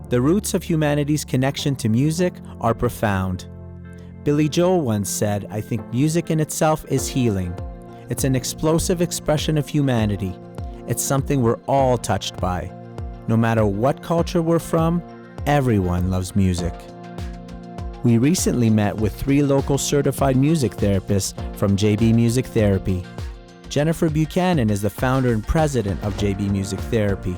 The roots of humanity's connection to music are profound. Billy Joel once said, "I think music in itself is healing. It's an explosive expression of humanity. It's something we're all touched by. No matter what culture we're from, everyone loves music." We recently met with 3 local certified music therapists from JB Music Therapy. Jennifer Buchanan is the founder and president of JB Music Therapy.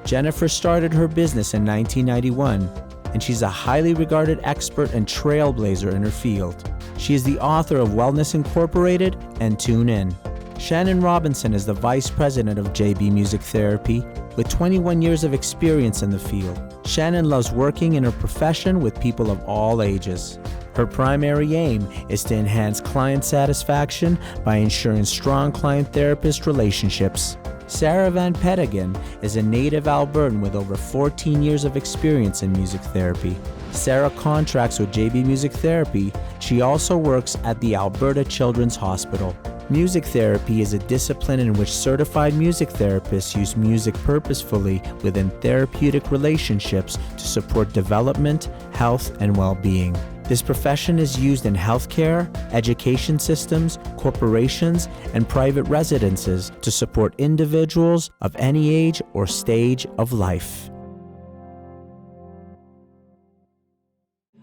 Jennifer started her business in 1991, and she's a highly regarded expert and trailblazer in her field. She is the author of Wellness Incorporated and Tune In. Shannon Robinson is the vice president of JB Music Therapy with 21 years of experience in the field. Shannon loves working in her profession with people of all ages. Her primary aim is to enhance client satisfaction by ensuring strong client-therapist relationships. Sarah Van Peteghen is a native Albertan with over 14 years of experience in music therapy. Sarah contracts with JB Music Therapy. She also works at the Alberta Children's Hospital. Music therapy is a discipline in which certified music therapists use music purposefully within therapeutic relationships to support development, health, and well-being. This profession is used in healthcare, education systems, corporations, and private residences to support individuals of any age or stage of life.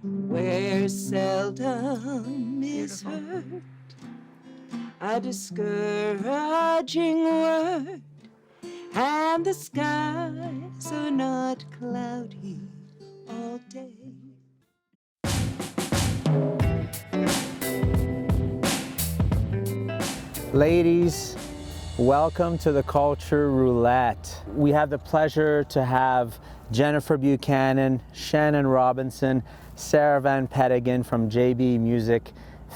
Where seldom is heard a discouraging word, and the skies are not cloudy all day. Ladies, welcome to the Culture Roulette. We have the pleasure to have Jennifer Buchanan, Shannon Robinson, Sarah Van Peteghen from JB Music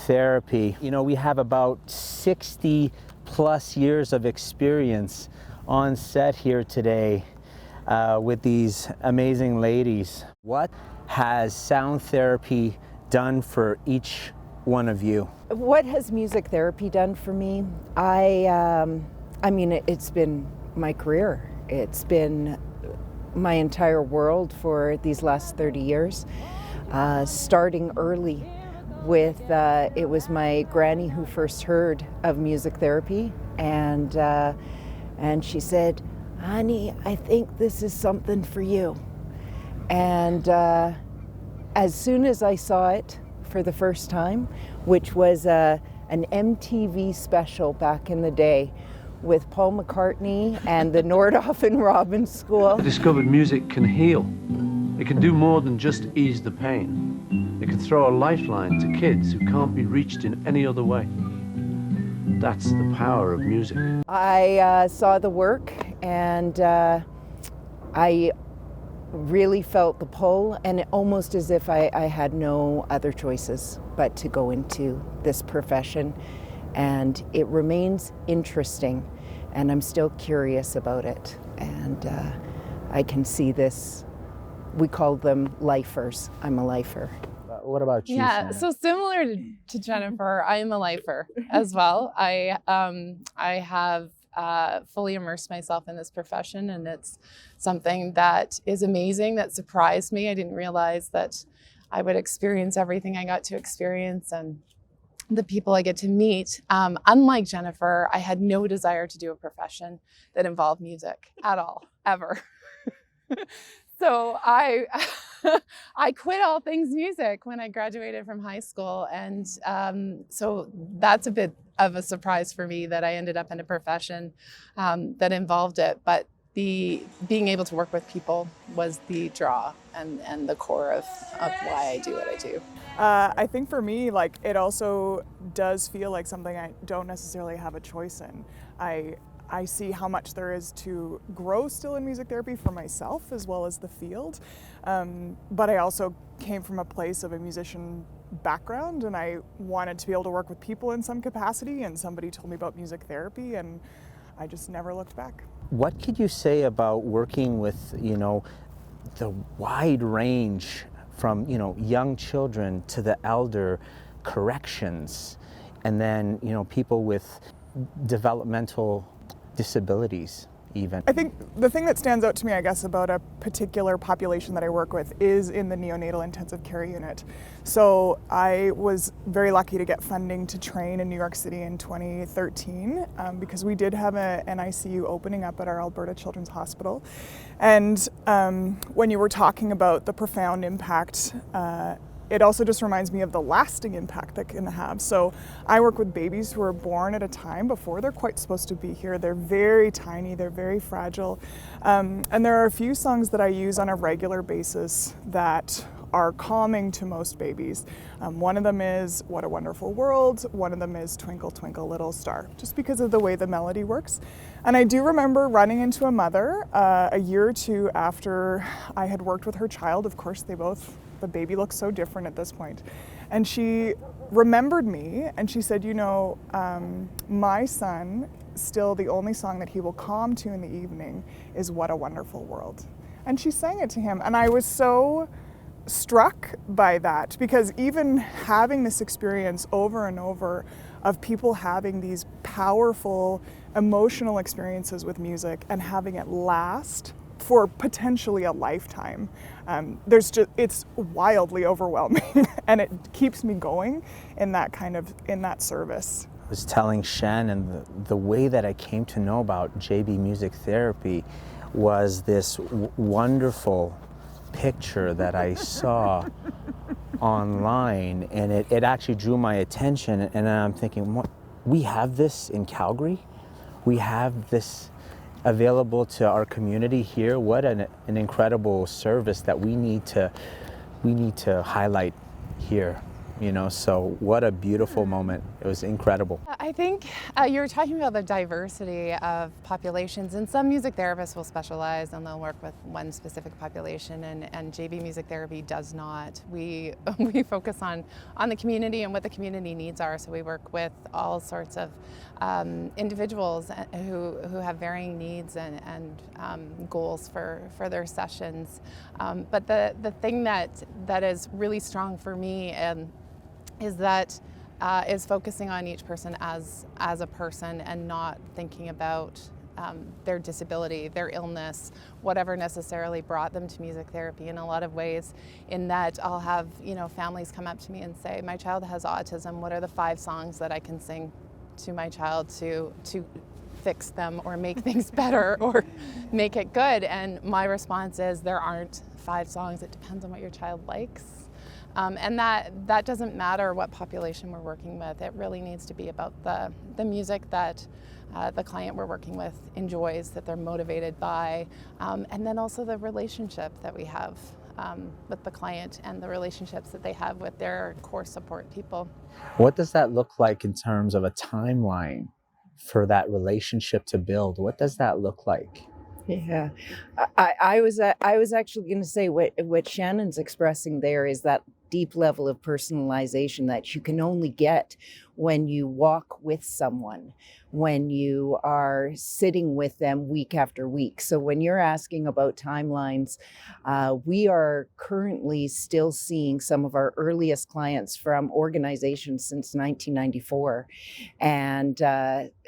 Therapy. You know, we have about 60 plus years of experience on set here today with these amazing ladies. What has sound therapy done for each one of you? What has music therapy done for me? I mean, it's been my career. It's been my entire world for these last 30 years. Starting early with, it was my granny who first heard of music therapy, and she said, "Honey, I think this is something for you." And as soon as I saw it for the first time, which was an MTV special back in the day with Paul McCartney and the Nordhoff and Robbins School. I discovered music can heal. It can do more than just ease the pain. It can throw a lifeline to kids who can't be reached in any other way. That's the power of music. I saw the work, and I really felt the pull, and almost as if I had no other choices but to go into this profession. And it remains interesting, and I'm still curious about it. And I can see this, we call them lifers. I'm a lifer. What about you? Yeah, Shannon? so similar to Jennifer, I am a lifer as well. I have fully immersed myself in this profession, and it's something that is amazing, that surprised me. I didn't realize that I would experience everything I got to experience and the people I get to meet. Unlike Jennifer, I had no desire to do a profession that involved music at all, ever. So I quit all things music when I graduated from high school, and so that's a bit of a surprise for me that I ended up in a profession that involved it. But being able to work with people was the draw and the core of why I do what I do. I think for me, like, it also does feel like something I don't necessarily have a choice in. I see how much there is to grow still in music therapy for myself as well as the field. But I also came from a place of a musician background, and I wanted to be able to work with people in some capacity, and somebody told me about music therapy, and I just never looked back. What could you say about working with, you know, the wide range from, you know, young children to the elder, corrections, and then, you know, people with developmental disabilities? even. I think the thing that stands out to me, I guess, about a particular population that I work with is in the neonatal intensive care unit. So I was very lucky to get funding to train in New York City in 2013 because we did have an ICU opening up at our Alberta Children's Hospital. And when you were talking about the profound impact, it also just reminds me of the lasting impact that can have. So I work with babies who are born at a time before they're quite supposed to be here. They're very tiny, they're very fragile. And there are a few songs that I use on a regular basis that are calming to most babies. One of them is What a Wonderful World. One of them is Twinkle, Twinkle, Little Star, just because of the way the melody works. And I do remember running into a mother a year or two after I had worked with her child. Of course, the baby looks so different at this point. And she remembered me and she said, you know, my son, still the only song that he will calm to in the evening is What a Wonderful World. And she sang it to him. And I was so struck by that, because even having this experience over and over of people having these powerful emotional experiences with music and having it last for potentially a lifetime, it's wildly overwhelming and it keeps me going in that service. I was telling Shannon the way that I came to know about JB Music Therapy was this wonderful picture that I saw online, and it actually drew my attention, and I'm thinking, what, we have this in Calgary? We have this available to our community here? What an incredible service that we need to highlight here. You know, so what a beautiful moment. It was incredible. I think you were talking about the diversity of populations, and some music therapists will specialize and they'll work with one specific population, and JB Music Therapy does not. We focus on the community and what the community needs are, so we work with all sorts of individuals who have varying needs and goals for their sessions. But the thing that is really strong for me is focusing on each person as a person and not thinking about their disability, their illness, whatever necessarily brought them to music therapy in a lot of ways. In that I'll have, families come up to me and say, my child has autism, what are the 5 songs that I can sing to my child to fix them or make things better or make it good? And my response is, there aren't 5 songs, it depends on what your child likes. And that doesn't matter what population we're working with. It really needs to be about the music that the client we're working with enjoys, that they're motivated by, and then also the relationship that we have with the client and the relationships that they have with their core support people. What does that look like in terms of a timeline for that relationship to build? What does that look like? Yeah, I was actually going to say what Shannon's expressing there is that deep level of personalization that you can only get when you walk with someone, when you are sitting with them week after week. So when you're asking about timelines, we are currently still seeing some of our earliest clients from organizations since 1994 and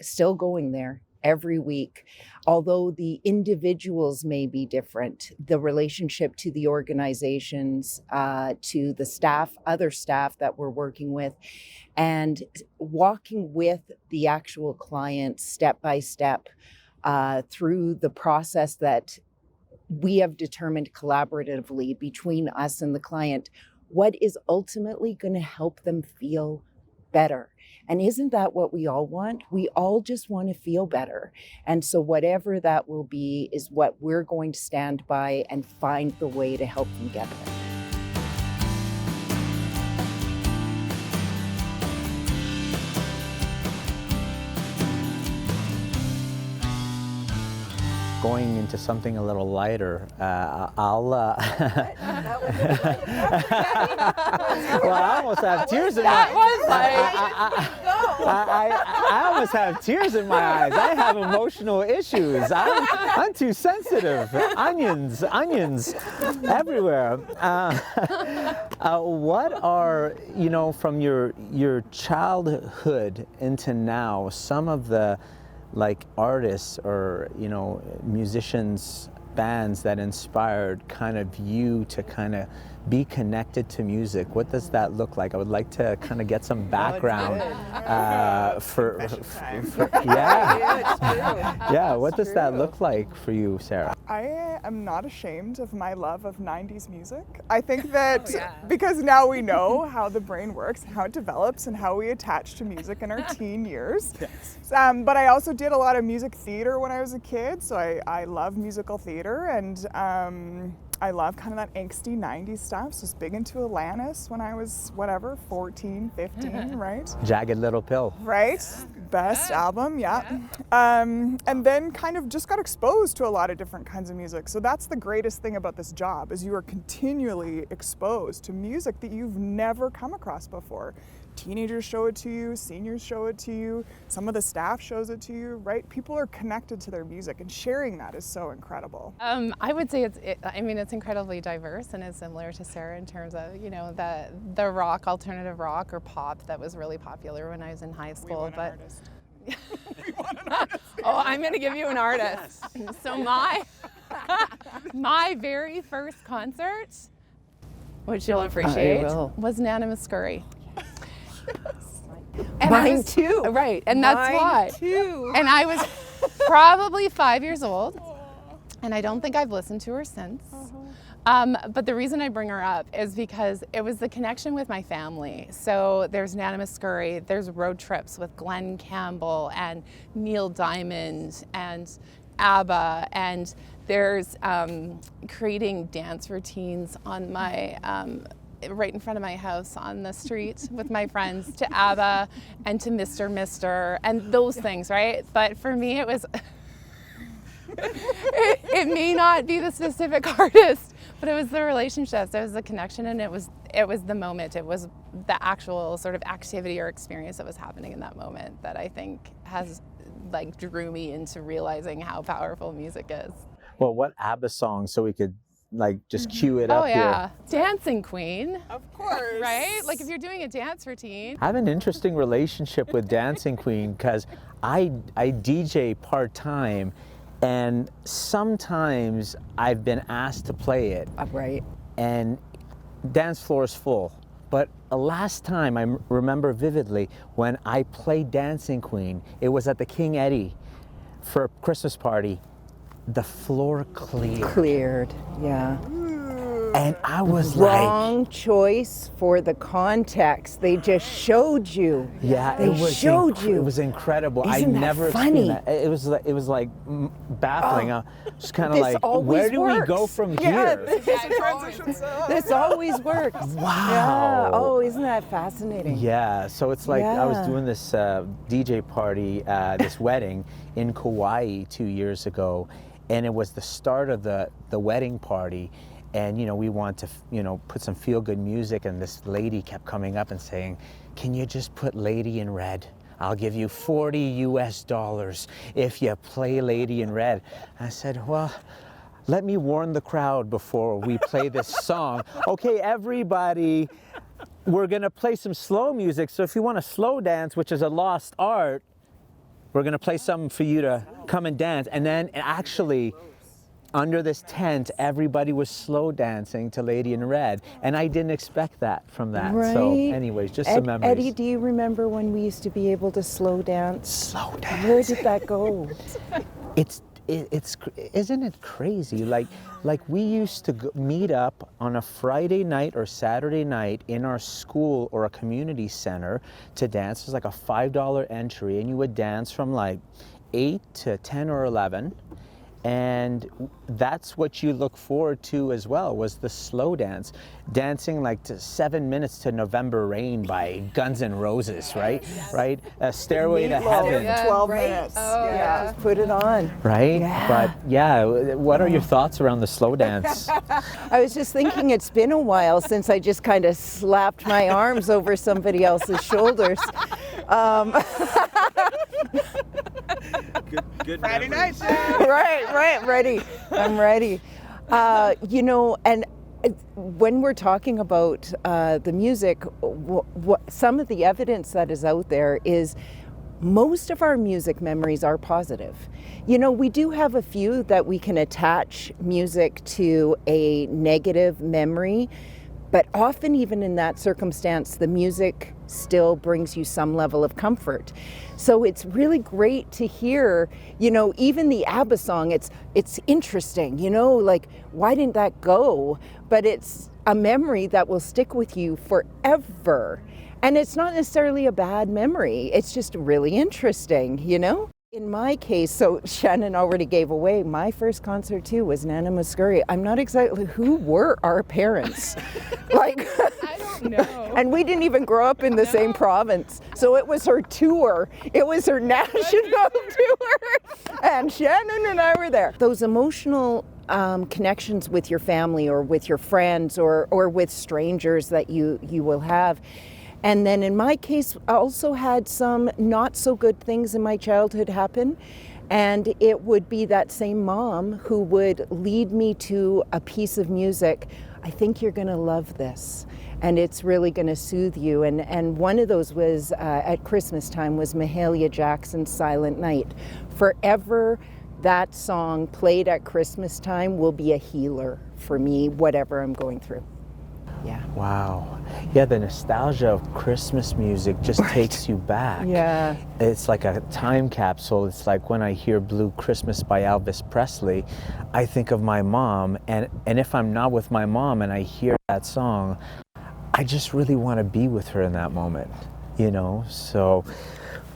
still going there every week. Although the individuals may be different, the relationship to the organizations, to the staff, other staff that we're working with, and walking with the actual client step by step through the process that we have determined collaboratively between us and the client, what is ultimately going to help them feel better. And isn't that what we all want? We all just want to feel better. And so whatever that will be is what we're going to stand by and find the way to help them get there. Going into something a little lighter, I'll. Well, I almost have tears in my eyes. I almost have tears in my eyes. I have emotional issues. I'm too sensitive. Onions everywhere. What are, from your childhood into now, some of the like artists or, you know, musicians, bands that inspired kind of you to kind of be connected to music? What does that look like? I would like to kind of get some background what does that look like for you, Sarah? I am not ashamed of my love of 90s music. I think that because now we know how the brain works, how it develops, and how we attach to music in our teen years. Yes. But I also did a lot of music theater when I was a kid, so I love musical theater, and I love kind of that angsty 90s stuff. So I was big into Alanis when I was, 14, 15, right? Jagged Little Pill. Right? Best album, and then kind of just got exposed to a lot of different kinds of music. So that's the greatest thing about this job, is you are continually exposed to music that you've never come across before. Teenagers show it to you, seniors show it to you, some of the staff shows it to you, right? People are connected to their music, and sharing that is so incredible. I would say it's incredibly diverse, and it's similar to Sarah in terms of, you know, the rock, alternative rock or pop that was really popular when I was in high school. We want an artist. We want an artist. Oh, I'm going to give you an artist. So my very first concert, which you'll appreciate, was Nana Muscuri. And Mine too. Right, and that's why. Too. And I was probably 5 years old, and I don't think I've listened to her since. But the reason I bring her up is because it was the connection with my family. So there's Nana Muscuri, there's road trips with Glenn Campbell and Neil Diamond and ABBA, and there's creating dance routines on my right in front of my house on the street with my friends to ABBA and to Mr. and those things, right? But for me, it was, it may not be the specific artist, but it was the relationships, it was the connection, and it was the moment, it was the actual sort of activity or experience that was happening in that moment that I think has like drew me into realizing how powerful music is. Well, what ABBA song, so we could like just cue it up here? Dancing Queen. Of course. Right? Like if you're doing a dance routine. I have an interesting relationship with Dancing Queen because I DJ part-time, and sometimes I've been asked to play it. Right. And dance floor is full. But last time, I remember vividly, when I played Dancing Queen, it was at the King Eddie for a Christmas party. The floor cleared. Yeah. And I was wrong choice for the context. They just showed you. Yeah, they showed you. It was incredible. Isn't I never funny? That. It was like baffling. It's kind of like, where do we go from here? This always works. Wow. Yeah. Oh, isn't that fascinating? Yeah. So it's like I was doing this DJ party, this wedding in Kauai 2 years ago, and it was the start of the wedding party. And, you know, we want to, you know, put some feel-good music, and this lady kept coming up and saying, "Can you just put Lady in Red? I'll give you $40 US if you play Lady in Red." I said, well, let me warn the crowd before we play this song. Okay, everybody, we're gonna play some slow music, so if you want to slow dance, which is a lost art, we're gonna play something for you to come and dance. And then actually, under this tent, everybody was slow dancing to Lady in Red, and I didn't expect that from that. Right. So anyways, just some memories. Eddie, do you remember when we used to be able to slow dance? Slow dance. Where did that go? It's isn't it crazy? Like we used to meet up on a Friday night or Saturday night in our school or a community center to dance. It was like a $5 entry, and you would dance from like 8 to 10 or 11. And that's what you look forward to as well, was the slow dance. Dancing like to 7 minutes to November Rain by Guns N' Roses, right? Yes. Right? A Stairway to Heaven. 12 minutes. Oh, yeah. Just put it on. Right? Yeah. But yeah, what are your thoughts around the slow dance? I was just thinking it's been a while since I just kind of slapped my arms over somebody else's shoulders. Good Friday night. Right, ready. I'm ready. You know, and when we're talking about the music, some of the evidence that is out there is most of our music memories are positive. You know, we do have a few that we can attach music to a negative memory, but often even in that circumstance, the music still brings you some level of comfort. So it's really great to hear, you know, even the ABBA song, it's interesting, you know, like, why didn't that go? But it's a memory that will stick with you forever. And it's not necessarily a bad memory, it's just really interesting, you know? In my case, so Shannon already gave away, my first concert too was Nana Muscuri. I'm not exactly, who were our parents? Like, I don't know. and we didn't even grow up in the same province. So it was her tour. It was her national tour. And Shannon and I were there. Those emotional connections with your family or with your friends or with strangers that you will have. And then in my case, I also had some not so good things in my childhood happen. And it would be that same mom who would lead me to a piece of music. I think you're going to love this. And it's really going to soothe you. And one of those was at Christmas time was Mahalia Jackson's Silent Night. Forever, that song played at Christmas time will be a healer for me, whatever I'm going through. Yeah. Wow. Yeah, the nostalgia of Christmas music just takes you back. Yeah. It's like a time capsule. It's like when I hear Blue Christmas by Elvis Presley, I think of my mom, and if I'm not with my mom and I hear that song, I just really want to be with her in that moment, you know? So,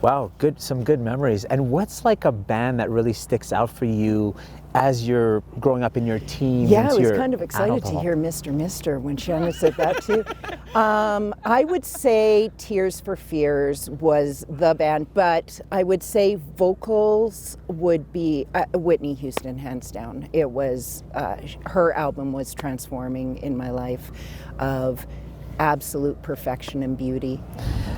wow, some good memories. And what's like a band that really sticks out for you as you're growing up in your teens? Yeah, I was kind of excited to hear Mr. when Shannon said that too. I would say Tears for Fears was the band, but I would say vocals would be Whitney Houston, hands down. It was, her album was transforming in my life, of absolute perfection and beauty.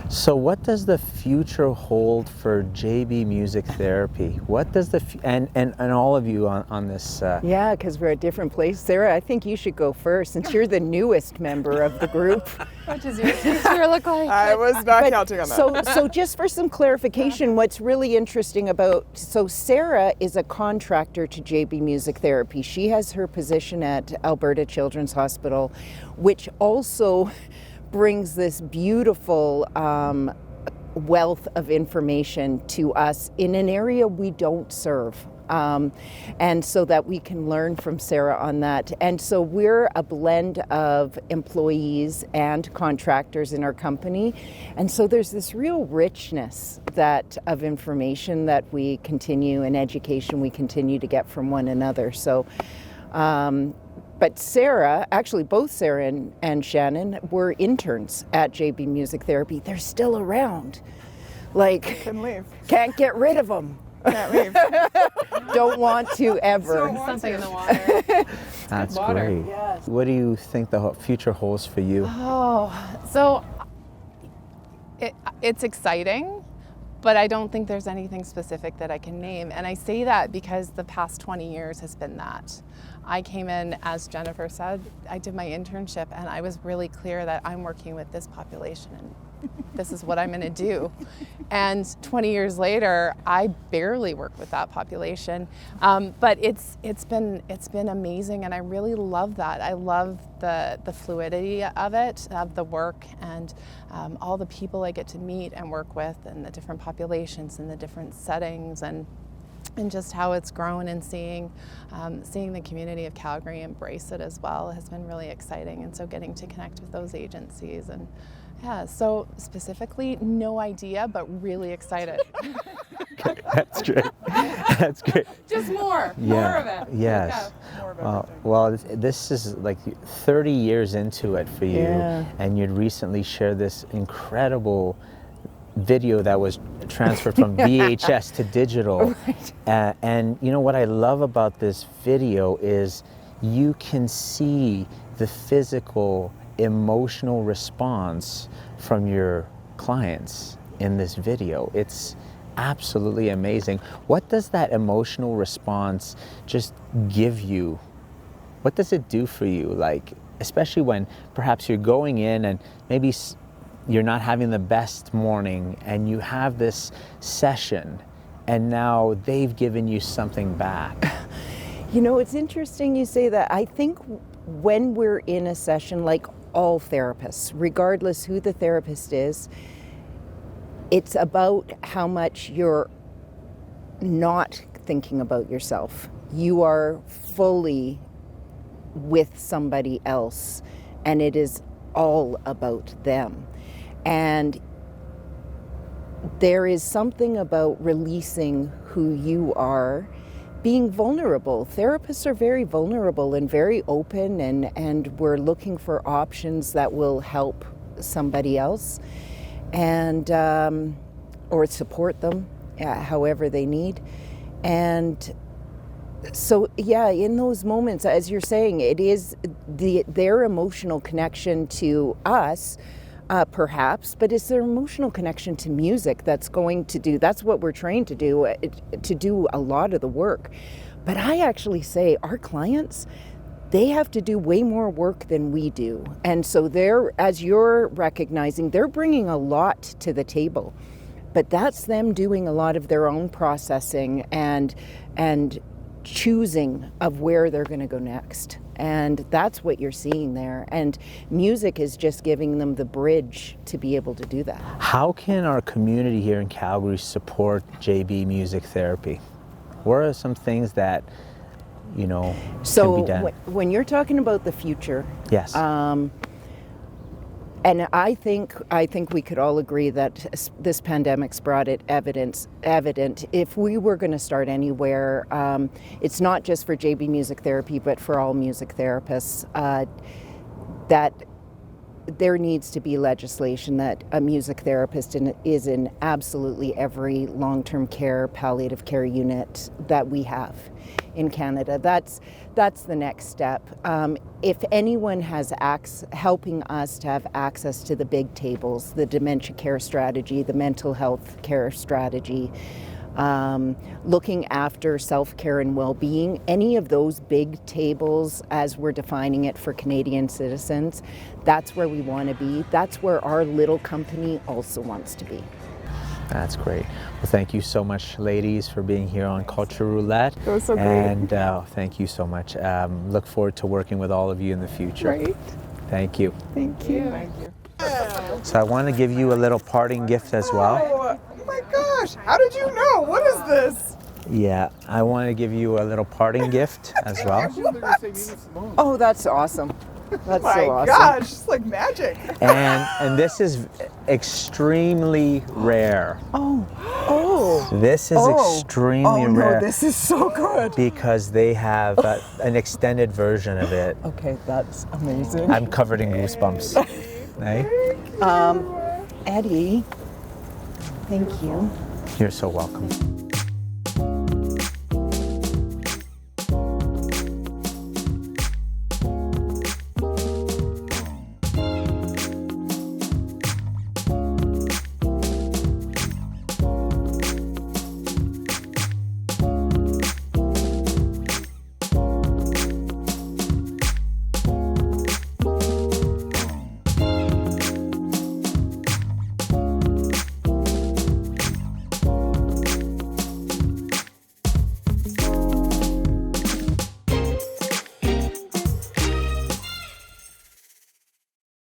So what does the future hold for JB Music Therapy? What does and all of you on this? Yeah, because we're at different places. Sarah, I think you should go first since you're the newest member of the group. What does your future look like? I was not counting on that. So just for some clarification, what's really interesting so Sarah is a contractor to JB Music Therapy. She has her position at Alberta Children's Hospital, which also brings this beautiful wealth of information to us in an area we don't serve. And so that we can learn from Sarah on that. And so we're a blend of employees and contractors in our company. And so there's this real richness of information that we continue, and education we continue to get from one another. So, but Sarah, actually both Sarah and Shannon were interns at JB Music Therapy. They're still around. Like, Couldn't leave. Can't get rid of them. Can't leave. Don't want to ever. Something in the water. That's water. great. Yes. What do you think the future holds for you? Oh, so it's exciting, but I don't think there's anything specific that I can name. And I say that because the past 20 years has been that. I came in, as Jennifer said, I did my internship, and I was really clear that I'm working with this population and this is what I'm going to do. And 20 years later, I barely work with that population. But it's been amazing, and I really love that. I love the fluidity of it, of the work, and all the people I get to meet and work with, and the different populations and the different settings, and just how it's grown, and seeing the community of Calgary embrace it as well has been really exciting. And so getting to connect with those agencies, and yeah, so specifically, no idea, but really excited. That's great. That's great. Just more of it. Yes. More about Well, this is like 30 years into it for you, Yeah. and you'd recently shared this incredible video that was transferred from VHS to digital. Right. And you know what I love about this video is you can see the physical, emotional response from your clients in this video. It's absolutely amazing. What does that emotional response just give you? What does it do for you? Like, especially when perhaps you're going in and maybe you're not having the best morning and you have this session and now they've given you something back? You know, it's interesting you say that. I think when we're in a session, like all therapists, regardless who the therapist is, it's about how much you're not thinking about yourself. You are fully with somebody else, and it is all about them. And there is something about releasing who you are, being vulnerable. Therapists are very vulnerable and very open, and we're looking for options that will help somebody else and or support them however they need. And so, yeah, in those moments, as you're saying, it is their emotional connection to us, perhaps, but it's their emotional connection to music that's what we're trained to do a lot of the work. But I actually say our clients, they have to do way more work than we do. And so as you're recognizing, they're bringing a lot to the table. But that's them doing a lot of their own processing and choosing of where they're going to go next. And that's what you're seeing there. And music is just giving them the bridge to be able to do that. How can our community here in Calgary support JB Music Therapy? What are some things that, can be done? So when you're talking about the future, yes. And I think we could all agree that this pandemic's brought it evident. If we were going to start anywhere, it's not just for JB Music Therapy, but for all music therapists, that there needs to be legislation that a music therapist is in absolutely every long-term care, palliative care unit that we have in Canada. That's the next step. If anyone has helping us to have access to the big tables, the dementia care strategy, the mental health care strategy, looking after self-care and well-being, any of those big tables as we're defining it for Canadian citizens, that's where we want to be. That's where our little company also wants to be. That's great. Well, thank you so much, ladies, for being here on Culture Roulette. That was so great. And thank you so much. Look forward to working with all of you in the future. Great. Thank you. Thank you. Thank you. So I want to give you a little parting gift as well. Oh my gosh, how did you know? What is this? Yeah, I want to give you a little parting gift as well. Oh, that's awesome. That's My so awesome. gosh, it's like magic. And this is extremely rare. Oh. This is extremely rare. No, this is so good. Because they have an extended version of it. Okay, that's amazing. I'm covered in goosebumps. Right? Eddie, thank you. You're so welcome.